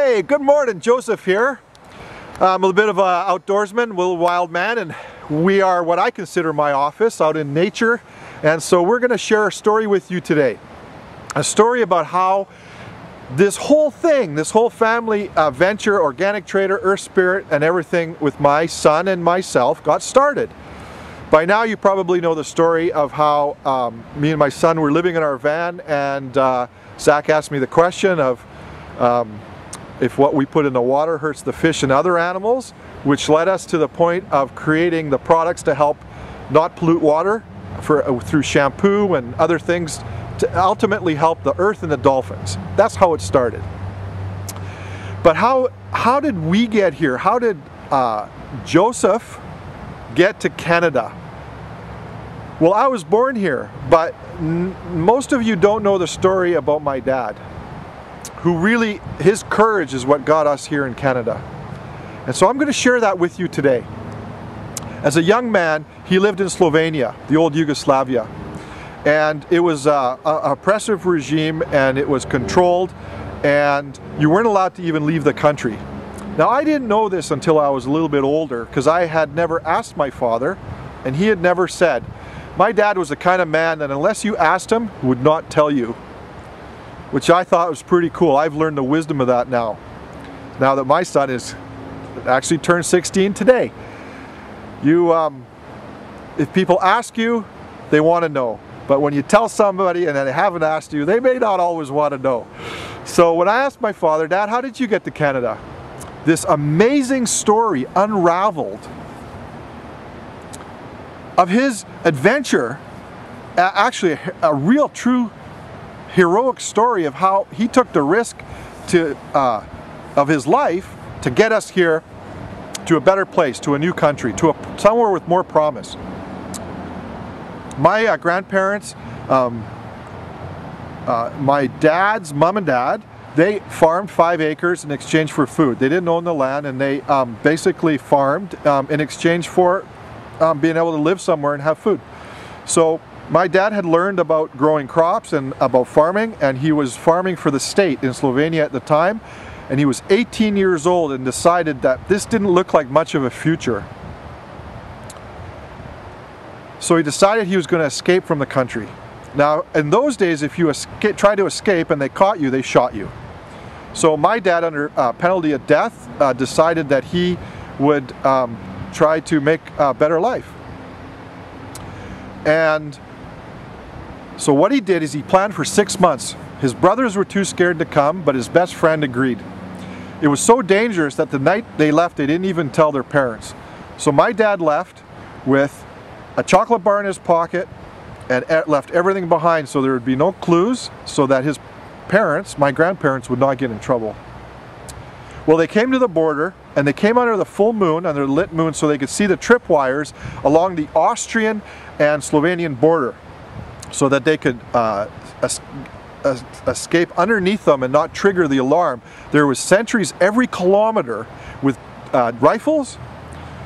Hey, good morning, Joseph here. I'm a bit of an outdoorsman, a little wild man, and we are what I consider my office out in nature. And so we're going to share a story with you today. A story about how this whole thing, this whole family venture, organic trader, earth spirit, and everything with my son and myself got started. By now you probably know the story of how me and my son were living in our van, and Zach asked me the question of if what we put in the water hurts the fish and other animals, which led us to the point of creating the products to help not pollute water through shampoo and other things to ultimately help the earth and the dolphins. That's how it started. But how did we get here? How did Joseph get to Canada? Well, I was born here, but most of you don't know the story about my dad, who really, his courage is what got us here in Canada. And so I'm going to share that with you today. As a young man, he lived in Slovenia, the old Yugoslavia. And it was an oppressive regime, and it was controlled, and you weren't allowed to even leave the country. Now, I didn't know this until I was a little bit older, because I had never asked my father, and he had never said. My dad was the kind of man that unless you asked him, would not tell you, which I thought was pretty cool. I've learned the wisdom of that now that my son is actually turned 16 today. If people ask you, they want to know. But when you tell somebody and they haven't asked you, they may not always want to know. So when I asked my father, Dad, how did you get to Canada? This amazing story unraveled of his adventure, actually a real true heroic story of how he took the risk of his life to get us here to a better place, to a new country, to somewhere with more promise. My grandparents, my dad's mom and dad, they farmed 5 acres in exchange for food. They didn't own the land, and they basically farmed in exchange for being able to live somewhere and have food. So my dad had learned about growing crops and about farming, and he was farming for the state in Slovenia at the time, and he was 18 years old and decided that this didn't look like much of a future. So he decided he was going to escape from the country. Now, in those days, if you tried to escape and they caught you, they shot you. So my dad, under penalty of death, decided that he would try to make a better life. And so what he did is he planned for 6 months. His brothers were too scared to come, but his best friend agreed. It was so dangerous that the night they left, they didn't even tell their parents. So my dad left with a chocolate bar in his pocket and left everything behind, so there would be no clues, so that his parents, my grandparents, would not get in trouble. Well, they came to the border, and they came under the full moon, under the lit moon, so they could see the tripwires along the Austrian and Slovenian border, so that they could escape underneath them and not trigger the alarm. There was sentries every kilometer with rifles,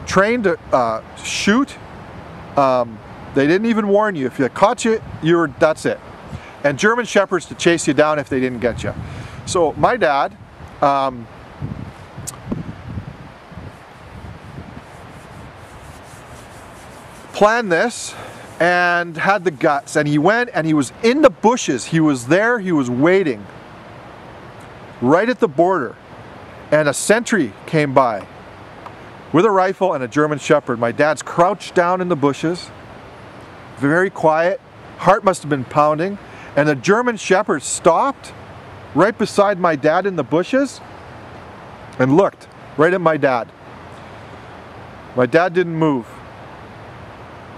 trained to shoot. They didn't even warn you. If they caught you, that's it. And German shepherds to chase you down if they didn't get you. So my dad planned this and had the guts, and he went and he was in the bushes. He was there, he was waiting right at the border, and a sentry came by with a rifle and a German shepherd. My dad's crouched down in the bushes, very quiet, heart must have been pounding, and the German shepherd stopped right beside my dad in the bushes and looked right at my dad. My dad didn't move.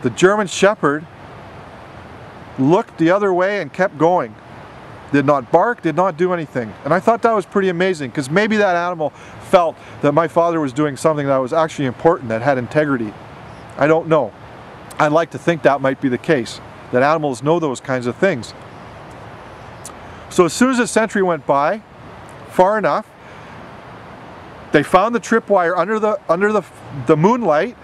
The German shepherd looked the other way and kept going. Did not bark, did not do anything. And I thought that was pretty amazing, because maybe that animal felt that my father was doing something that was actually important, that had integrity. I don't know. I'd like to think that might be the case, that animals know those kinds of things. So as soon as the sentry went by, far enough, they found the tripwire under the moonlight,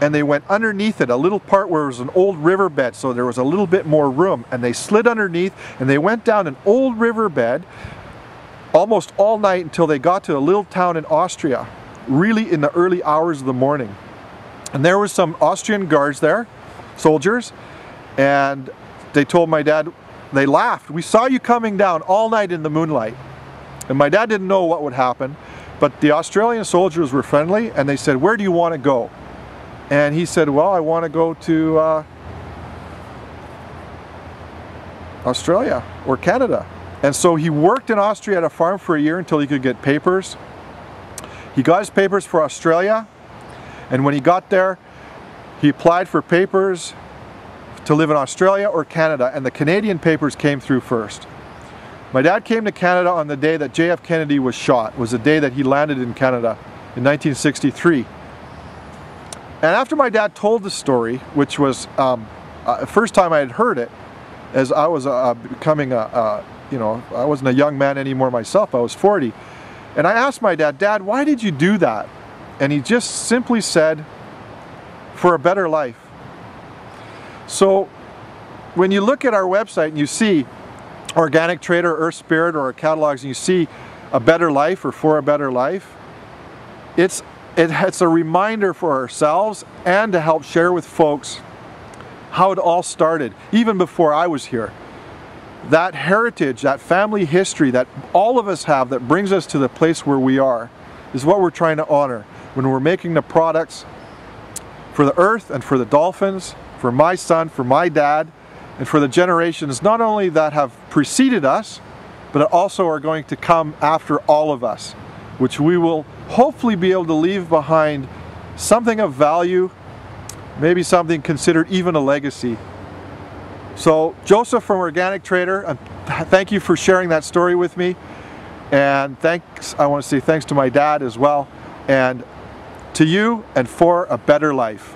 and they went underneath it, a little part where it was an old riverbed, so there was a little bit more room, and they slid underneath, and they went down an old riverbed almost all night until they got to a little town in Austria, really in the early hours of the morning. And there were some Austrian guards there, soldiers, and they told my dad, they laughed, "We saw you coming down all night in the moonlight." And my dad didn't know what would happen, but the Australian soldiers were friendly, and they said, "Where do you want to go?" And he said, "Well, I want to go to Australia or Canada." And so he worked in Austria at a farm for a year until he could get papers. He got his papers for Australia, and when he got there, he applied for papers to live in Australia or Canada, and the Canadian papers came through first. My dad came to Canada on the day that JF Kennedy was shot. It was the day that he landed in Canada in 1963. And after my dad told the story, which was the first time I had heard it, as I was becoming you know, I wasn't a young man anymore myself, I was 40. And I asked my dad, "Dad, why did you do that?" And he just simply said, "For a better life." So when you look at our website and you see Organic Trader, Earth Spirit, or our catalogs, and you see a better life or for a better life, it's a reminder for ourselves and to help share with folks how it all started, even before I was here. That heritage, that family history that all of us have that brings us to the place where we are is what we're trying to honor when we're making the products for the earth and for the dolphins, for my son, for my dad, and for the generations not only that have preceded us, but also are going to come after all of us, which we will hopefully be able to leave behind something of value, maybe something considered even a legacy. So Joseph from Organic Trader, thank you for sharing that story with me, and I want to say thanks to my dad as well, and to you, and for a better life.